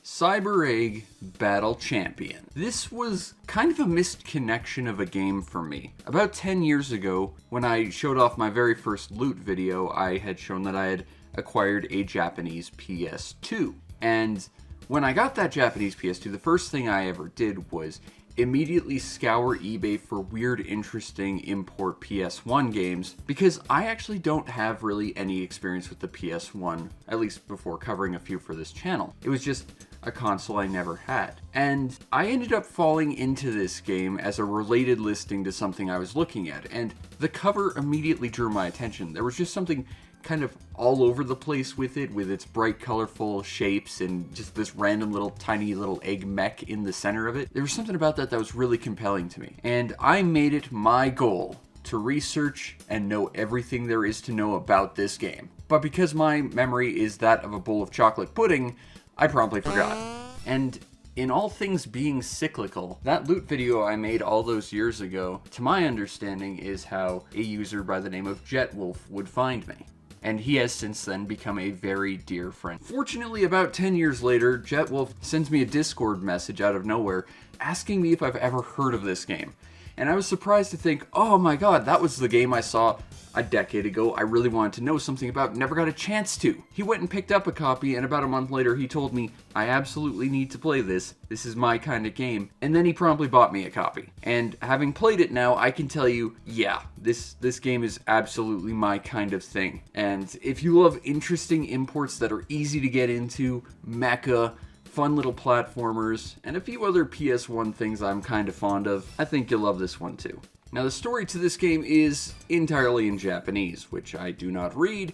Cyber Egg Battle Champion. This was kind of a missed connection of a game for me. About 10 years ago, when I showed off my very first loot video, I had shown that I had acquired a Japanese PS2. And when I got that Japanese PS2, the first thing I ever did was immediately scour eBay for weird, interesting import PS1 games, because I actually don't have really any experience with the PS1, at least before covering a few for this channel. It was just a console I never had. And I ended up falling into this game as a related listing to something I was looking at, and the cover immediately drew my attention. There was just something kind of all over the place with it, with its bright, colorful shapes and just this random little tiny little egg mech in the center of it. There was something about that was really compelling to me. And I made it my goal to research and know everything there is to know about this game. But because my memory is that of a bowl of chocolate pudding, I promptly forgot. And in all things being cyclical, that loot video I made all those years ago, to my understanding, is how a user by the name of Jetwolf would find me. And he has since then become a very dear friend. Fortunately, about 10 years later, Jetwolf sends me a Discord message out of nowhere asking me if I've ever heard of this game. And I was surprised to think, oh my god, that was the game I saw a decade ago I really wanted to know something about, never got a chance to. He went and picked up a copy, and about a month later he told me, I absolutely need to play this. This is my kind of game. And then he promptly bought me a copy. And having played it now, I can tell you, yeah, this game is absolutely my kind of thing. And if you love interesting imports that are easy to get into, mecha, fun little platformers, and a few other PS1 things I'm kind of fond of, I think you'll love this one too. Now, the story to this game is entirely in Japanese, which I do not read,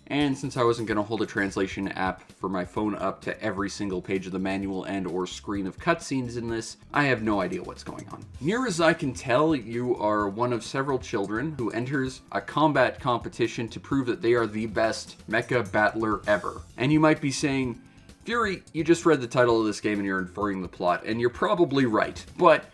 and since I wasn't going to hold a translation app for my phone up to every single page of the manual and or screen of cutscenes in this, I have no idea what's going on. Near as I can tell, you are one of several children who enters a combat competition to prove that they are the best mecha battler ever. And you might be saying, Fury, you just read the title of this game and you're inferring the plot, and you're probably right, but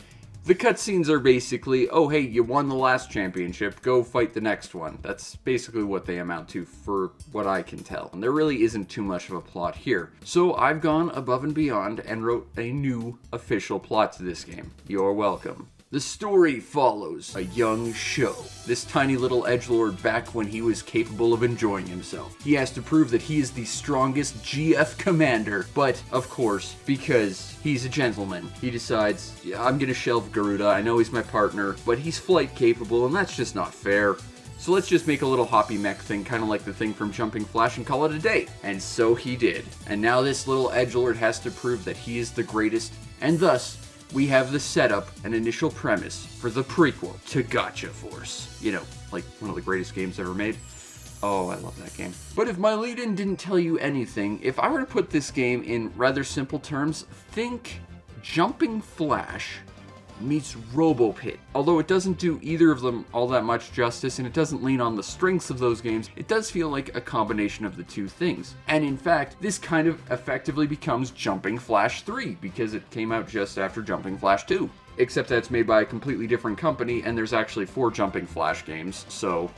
the cutscenes are basically, oh hey, you won the last championship, go fight the next one. That's basically what they amount to, for what I can tell. And there really isn't too much of a plot here. So I've gone above and beyond and wrote a new official plot to this game. You're welcome. The story follows a young Sho, this tiny little edgelord back when he was capable of enjoying himself. He has to prove that he is the strongest GF commander, but of course, because he's a gentleman, he decides, yeah, I'm gonna shelve Garuda, I know he's my partner, but he's flight capable and that's just not fair. So let's just make a little hoppy mech thing, kind of like the thing from Jumpin Flash, and call it a day. And so he did. And now this little edgelord has to prove that he is the greatest, and thus, we have the setup and initial premise for the prequel to Gotcha Force. You know, like one of the greatest games ever made. Oh, I love that game. But if my lead-in didn't tell you anything, if I were to put this game in rather simple terms, think Jumpin Flash meets Robo Pit. Although it doesn't do either of them all that much justice, and it doesn't lean on the strengths of those games, it does feel like a combination of the two things. And in fact, this kind of effectively becomes Jumpin Flash 3, because it came out just after Jumpin Flash 2. Except that it's made by a completely different company, and there's actually 4 Jumpin Flash games, so,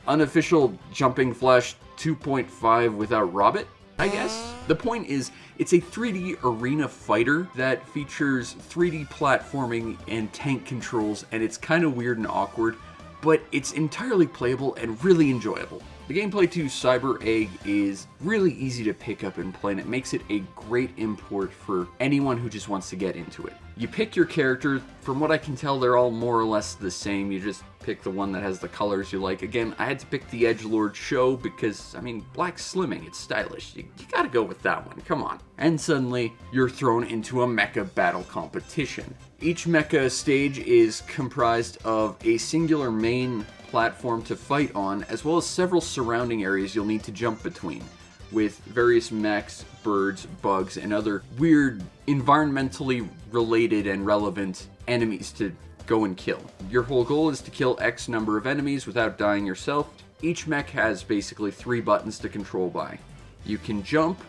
unofficial Jumpin Flash 2.5 without Robbit, I guess? The point is, it's a 3D arena fighter that features 3D platforming and tank controls, and it's kind of weird and awkward, but it's entirely playable and really enjoyable. The gameplay to Cyber Egg is really easy to pick up and play, and it makes it a great import for anyone who just wants to get into it. You pick your character. From what I can tell, they're all more or less the same. You just pick the one that has the colors you like. Again, I had to pick the edgelord Sho because, I mean, black slimming, it's stylish. You gotta go with that one, come on. And suddenly, you're thrown into a mecha battle competition. Each mecha stage is comprised of a singular main platform to fight on, as well as several surrounding areas you'll need to jump between, with various mechs, birds, bugs, and other weird, environmentally related and relevant enemies to go and kill. Your whole goal is to kill X number of enemies without dying yourself. Each mech has basically 3 buttons to control by. You can jump,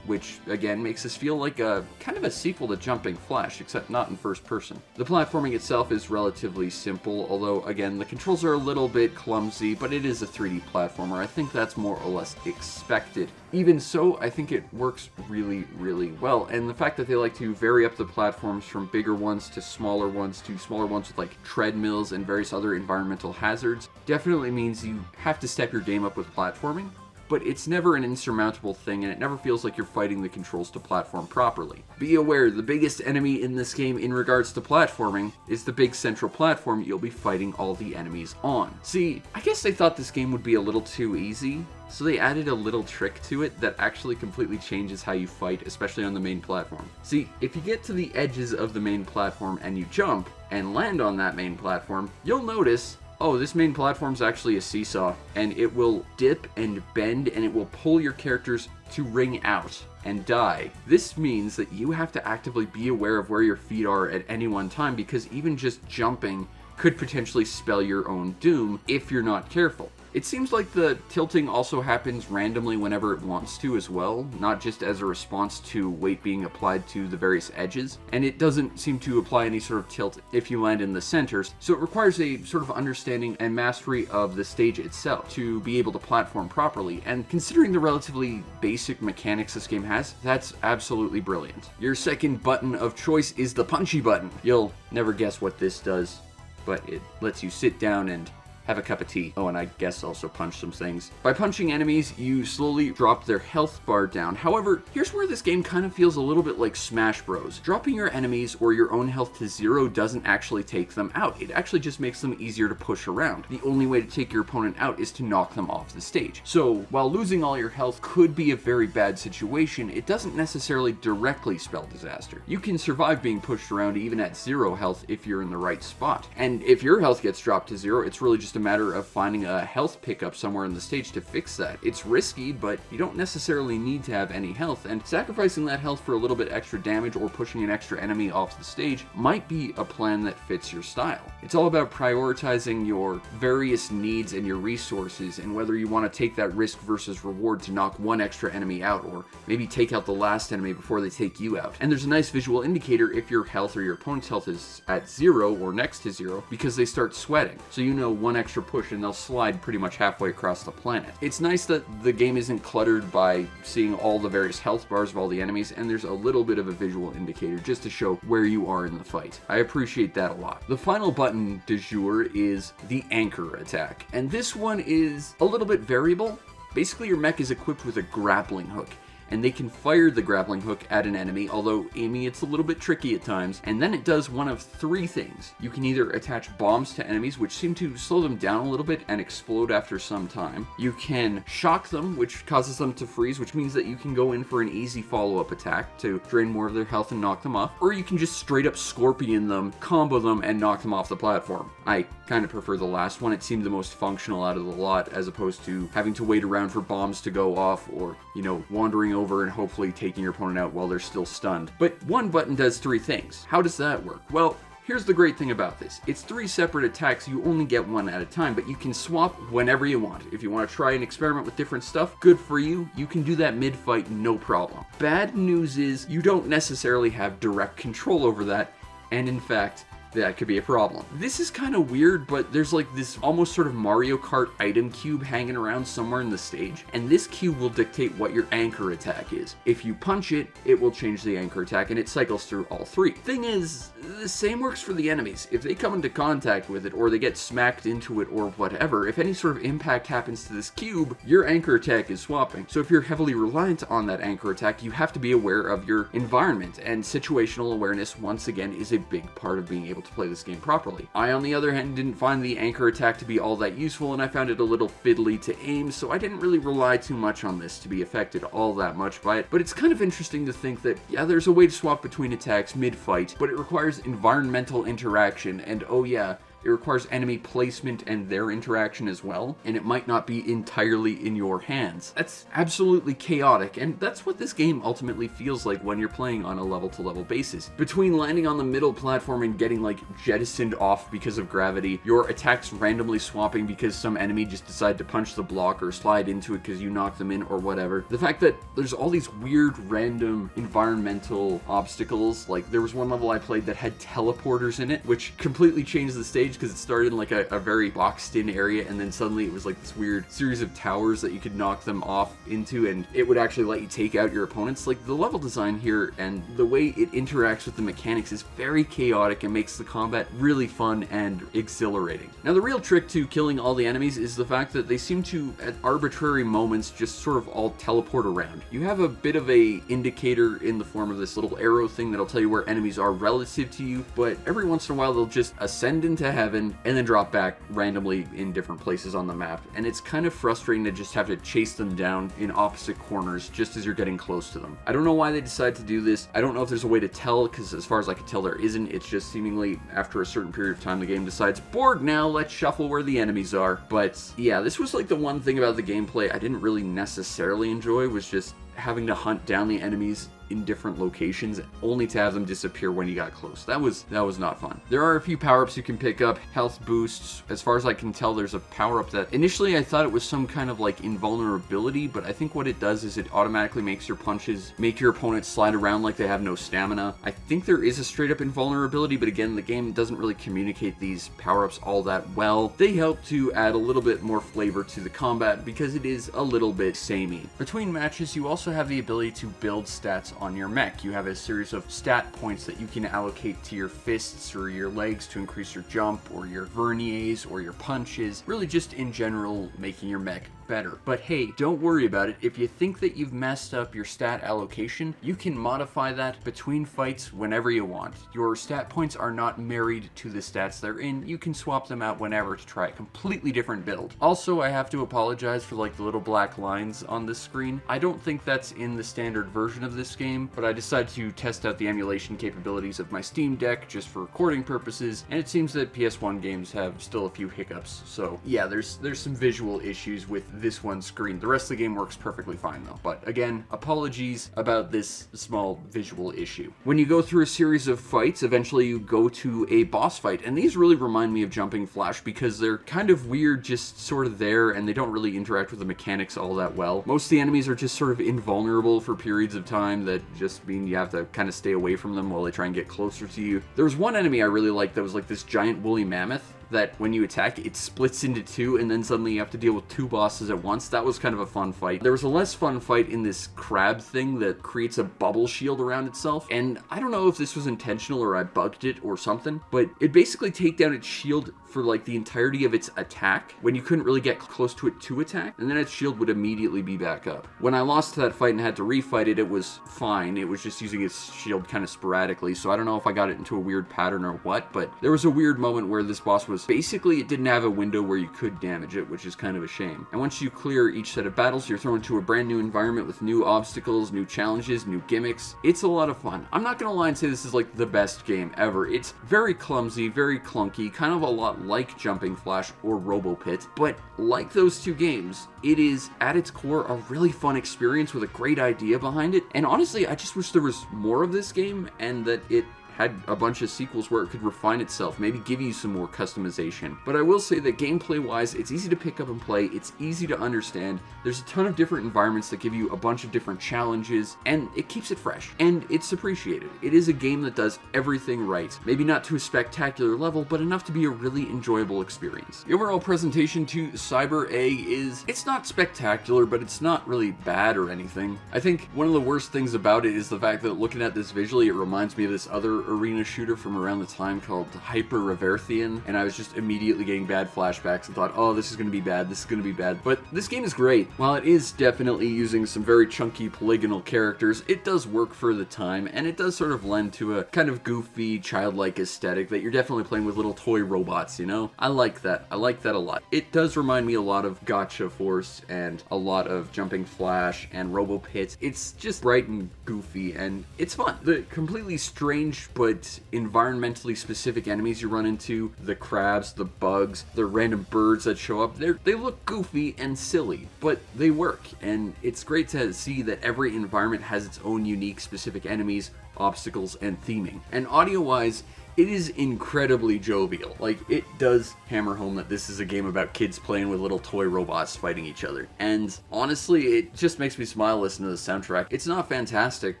which again makes this feel like a kind of a sequel to Jumpin Flash, except not in first person. The platforming itself is relatively simple, although again the controls are a little bit clumsy, but it is a 3D platformer. I think that's more or less expected. Even so, I think it works really, really well, and the fact that they like to vary up the platforms from bigger ones to smaller ones with like treadmills and various other environmental hazards definitely means you have to step your game up with platforming, but it's never an insurmountable thing, and it never feels like you're fighting the controls to platform properly. Be aware, the biggest enemy in this game in regards to platforming is the big central platform you'll be fighting all the enemies on. See, I guess they thought this game would be a little too easy, so they added a little trick to it that actually completely changes how you fight, especially on the main platform. See, if you get to the edges of the main platform and you jump and land on that main platform, you'll notice, oh, this main platform's actually a seesaw, and it will dip and bend, and it will pull your characters to ring out and die. This means that you have to actively be aware of where your feet are at any one time, because even just jumping could potentially spell your own doom if you're not careful. It seems like the tilting also happens randomly whenever it wants to as well, not just as a response to weight being applied to the various edges, and it doesn't seem to apply any sort of tilt if you land in the centers, so it requires a sort of understanding and mastery of the stage itself to be able to platform properly, and considering the relatively basic mechanics this game has, that's absolutely brilliant. Your second button of choice is the punchy button. You'll never guess what this does, but it lets you sit down and have a cup of tea. Oh, and I guess also punch some things. By punching enemies, you slowly drop their health bar down. However, here's where this game kind of feels a little bit like Smash Bros. Dropping your enemies or your own health to 0 doesn't actually take them out. It actually just makes them easier to push around. The only way to take your opponent out is to knock them off the stage. So, while losing all your health could be a very bad situation, it doesn't necessarily directly spell disaster. You can survive being pushed around even at 0 health if you're in the right spot. And if your health gets dropped to 0, it's really just a matter of finding a health pickup somewhere in the stage to fix that. It's risky, but you don't necessarily need to have any health, and sacrificing that health for a little bit extra damage or pushing an extra enemy off the stage might be a plan that fits your style. It's all about prioritizing your various needs and your resources, and whether you want to take that risk versus reward to knock one extra enemy out, or maybe take out the last enemy before they take you out. And there's a nice visual indicator if your health or your opponent's health is at 0 or next to 0, because they start sweating. So you know one extra push and they'll slide pretty much halfway across the planet. It's nice that the game isn't cluttered by seeing all the various health bars of all the enemies, and there's a little bit of a visual indicator just to show where you are in the fight. I appreciate that a lot. The final button du jour is the anchor attack, and this one is a little bit variable. Basically, your mech is equipped with a grappling hook, and they can fire the grappling hook at an enemy, although aiming it's a little bit tricky at times, and then it does one of 3 things. You can either attach bombs to enemies, which seem to slow them down a little bit and explode after some time. You can shock them, which causes them to freeze, which means that you can go in for an easy follow-up attack to drain more of their health and knock them off, or you can just straight up scorpion them, combo them, and knock them off the platform. I kind of prefer the last one. It seemed the most functional out of the lot, as opposed to having to wait around for bombs to go off, or, you know, wandering over and hopefully taking your opponent out while they're still stunned. But one button does 3 things. How does that work? Well, here's the great thing about this. It's 3 separate attacks. You only get one at a time, but you can swap whenever you want. If you want to try and experiment with different stuff, good for you. You can do that mid-fight, no problem. Bad news is you don't necessarily have direct control over that, and in fact, that could be a problem. This is kind of weird, but there's like this almost sort of Mario Kart item cube hanging around somewhere in the stage, and this cube will dictate what your anchor attack is. If you punch it, it will change the anchor attack, and it cycles through all 3. Thing is, the same works for the enemies. If they come into contact with it, or they get smacked into it, or whatever, if any sort of impact happens to this cube, your anchor attack is swapping. So if you're heavily reliant on that anchor attack, you have to be aware of your environment, and situational awareness, once again, is a big part of being able to play this game properly. I, on the other hand, didn't find the anchor attack to be all that useful, and I found it a little fiddly to aim, so I didn't really rely too much on this to be affected all that much by it. But it's kind of interesting to think that, yeah, there's a way to swap between attacks mid-fight, but it requires environmental interaction, and oh yeah, It requires enemy placement and their interaction as well, and it might not be entirely in your hands. That's absolutely chaotic, and that's what this game ultimately feels like when you're playing on a level-to-level basis. Between landing on the middle platform and getting like jettisoned off because of gravity, your attacks randomly swapping because some enemy just decided to punch the block or slide into it because you knocked them in or whatever. The fact that there's all these weird random environmental obstacles, like there was one level I played that had teleporters in it, which completely changed the stage because it started in like a very boxed in area, and then suddenly it was like this weird series of towers that you could knock them off into, and it would actually let you take out your opponents. Like the level design here and the way it interacts with the mechanics is very chaotic and makes the combat really fun and exhilarating. Now the real trick to killing all the enemies is the fact that they seem to at arbitrary moments just sort of all teleport around. You have a bit of a indicator in the form of this little arrow thing that'll tell you where enemies are relative to you, but every once in a while they'll just ascend into heaven and then drop back randomly in different places on the map, and it's kind of frustrating to just have to chase them down in opposite corners just as you're getting close to them. I don't know why they decided to do this. I don't know if there's a way to tell, because as far as I can tell there isn't. It's just seemingly after a certain period of time the game decides, bored now, let's shuffle where the enemies are. But yeah, this was like the one thing about the gameplay I didn't really necessarily enjoy, was just having to hunt down the enemies in different locations only to have them disappear when you got close. That was not fun. There are a few power-ups you can pick up, health boosts. As far as I can tell, there's a power-up that initially I thought it was some kind of like invulnerability, but I think what it does is it automatically makes your punches make your opponent slide around like they have no stamina. I think there is a straight-up invulnerability, but again, the game doesn't really communicate these power-ups all that well. They help to add a little bit more flavor to the combat because it is a little bit samey. Between matches, you also have the ability to build stats on your mech. You have a series of stat points that you can allocate to your fists or your legs to increase your jump or your verniers or your punches, really just in general making your mech better. But hey, don't worry about it. If you think that you've messed up your stat allocation, you can modify that between fights whenever you want. Your stat points are not married to the stats they're in. You can swap them out whenever to try a completely different build. Also, I have to apologize for like the little black lines on this screen. I don't think that's in the standard version of this game, but I decided to test out the emulation capabilities of my Steam Deck just for recording purposes, and it seems that PS1 games have still a few hiccups. So yeah, there's some visual issues with this one screen. The rest of the game works perfectly fine though. But again, apologies about this small visual issue. When you go through a series of fights, eventually you go to a boss fight, and these really remind me of Jumpin Flash because they're kind of weird, just sort of there, and they don't really interact with the mechanics all that well. Most of the enemies are just sort of invulnerable for periods of time that just mean you have to kind of stay away from them while they try and get closer to you. There was one enemy I really liked that was like this giant woolly mammoth that when you attack, it splits into two, and then suddenly you have to deal with two bosses at once. That was kind of a fun fight. There was a less fun fight in this crab thing that creates a bubble shield around itself, and I don't know if this was intentional or I bugged it or something, but it basically take down its shield for like the entirety of its attack when you couldn't really get close to it to attack, and then its shield would immediately be back up. When I lost that fight and had to refight it, it was fine. It was just using its shield kind of sporadically, so I don't know if I got it into a weird pattern or what, but there was a weird moment where this boss was basically, it didn't have a window where you could damage it, which is kind of a shame. And once you clear each set of battles, you're thrown into a brand new environment with new obstacles, new challenges, new gimmicks. It's a lot of fun. I'm not gonna lie and say this is like the best game ever. It's very clumsy, very clunky, kind of a lot like Jumpin Flash or Robo Pit, but like those two games, it is at its core a really fun experience with a great idea behind it. And honestly, I just wish there was more of this game and that it had a bunch of sequels where it could refine itself, maybe give you some more customization. But I will say that gameplay-wise, it's easy to pick up and play, it's easy to understand, there's a ton of different environments that give you a bunch of different challenges, and it keeps it fresh, and it's appreciated. It is a game that does everything right. Maybe not to a spectacular level, but enough to be a really enjoyable experience. The overall presentation to Cyber A is, it's not spectacular, but it's not really bad or anything. I think one of the worst things about it is the fact that looking at this visually, it reminds me of this other arena shooter from around the time called Hyper Reverthian, and I was just immediately getting bad flashbacks and thought, oh, this is going to be bad, this is going to be bad. But this game is great. While it is definitely using some very chunky polygonal characters, it does work for the time, and it does sort of lend to a kind of goofy, childlike aesthetic that you're definitely playing with little toy robots, you know? I like that. I like that a lot. It does remind me a lot of Gotcha Force and a lot of Jumpin Flash and Robo Pit. It's just bright and goofy, and it's fun. The completely strange but environmentally specific enemies you run into, the crabs, the bugs, the random birds that show up, they look goofy and silly, but they work, and it's great to see that every environment has its own unique specific enemies, obstacles, and theming. And audio-wise, it is incredibly jovial. Like, it does hammer home that this is a game about kids playing with little toy robots fighting each other. And honestly, it just makes me smile listening to the soundtrack. It's not fantastic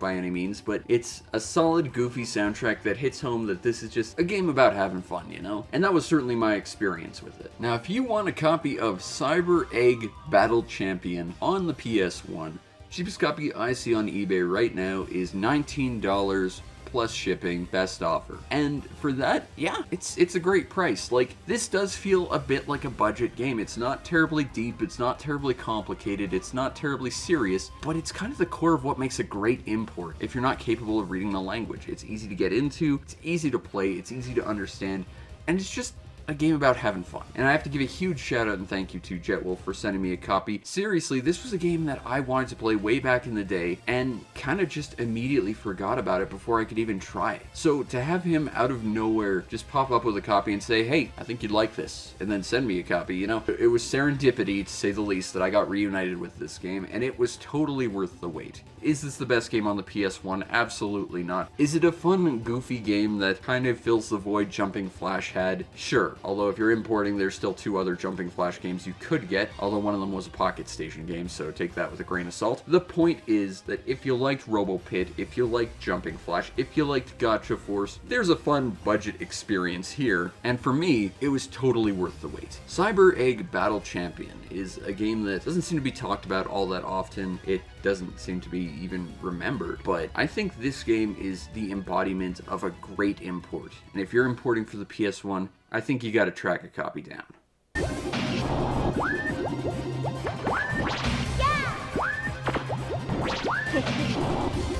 by any means, but it's a solid, goofy soundtrack that hits home that this is just a game about having fun, you know? And that was certainly my experience with it. Now, if you want a copy of Cyber Egg Battle Champion on the PS1, cheapest copy I see on eBay right now is $19 plus shipping, best offer. And for that, yeah, it's a great price. Like, this does feel a bit like a budget game. It's not terribly deep, it's not terribly complicated, it's not terribly serious, but it's kind of the core of what makes a great import if you're not capable of reading the language. It's easy to get into, it's easy to play, it's easy to understand, and it's just a game about having fun. And I have to give a huge shout out and thank you to Jetwolf for sending me a copy. Seriously, this was a game that I wanted to play way back in the day and kind of just immediately forgot about it before I could even try it. So to have him out of nowhere just pop up with a copy and say, hey, I think you'd like this, and then send me a copy, you know, it was serendipity to say the least that I got reunited with this game, and it was totally worth the wait. Is this the best game on the PS1? Absolutely not. Is it a fun and goofy game that kind of fills the void Jumpin Flash had? Sure. Although if you're importing, there's still 2 other Jumpin Flash games you could get, although one of them was a Pocket Station game, so take that with a grain of salt. The point is that if you liked Robo Pit, if you liked Jumpin Flash, if you liked Gotcha Force, there's a fun budget experience here, and for me, it was totally worth the wait. Cyber Egg Battle Champion is a game that doesn't seem to be talked about all that often. It doesn't seem to be even remembered, but I think this game is the embodiment of a great import, and if you're importing for the PS1, I think you gotta track a copy down. Yeah!